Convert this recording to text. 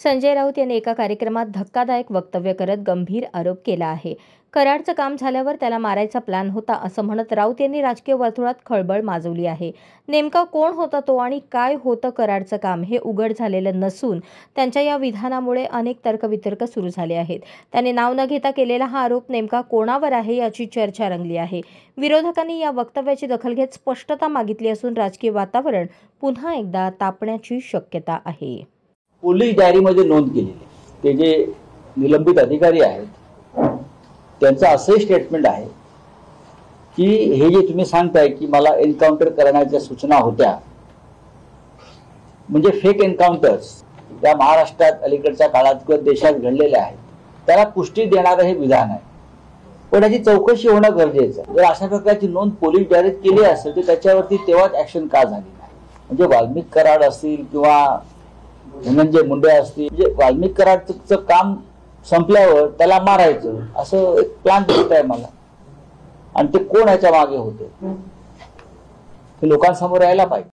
संजय राऊत यांनी एका कार्यक्रमात धक्कादायक वक्तव्य करत गंभीर आरोप केला आहे. कराडचं काम झाल्यावर त्याला मारायचा प्लॅन होता असं म्हणत राऊत यांनी राजकीय वर्तुळात खळबळ माजवली आहे. नेमका कोण होता तो आणि काय होतं कराडचं काम हे उघड झालेलं नसून त्यांच्या या विधानामुळे अनेक तर्कवितर्क सुरू झाले आहेत. त्यांनी नाव न घेता केलेला हा आरोप नेमका कोणावर आहे याची चर्चा रंगली आहे. विरोधकांनी या वक्तव्याची दखल घेत स्पष्टता मागितली असून राजकीय वातावरण पुन्हा एकदा तापण्याची शक्यता आहे. पोलीस डायरीमध्ये नोंद केलेली ते जे निलंबित अधिकारी आहेत त्यांचं असं स्टेटमेंट आहे की हे जे तुम्ही सांगताय की मला एन्काउंटर करण्याच्या सूचना होत्या म्हणजे फेक एन्काउंटर्स या महाराष्ट्रात अलीकडच्या काळात किंवा देशात घडलेले आहेत त्याला पुष्टी देणारं हे विधान आहे. पण याची चौकशी होणं गरजेचं आहे. जर अशा प्रकारची नोंद पोलीस डायरीत केली असेल तर त्याच्यावरती तेव्हाच ऍक्शन का झाली नाही. म्हणजे वाल्मिक कराड असतील किंवा धनंजय मुंडे असतील म्हणजे वाल्मिक कराडचं काम संपल्यावर त्याला मारायचं असं एक प्लॅन दिसत आहे मला. आणि ते कोण याच्या मागे होते हे लोकांसमोर यायला पाहिजे.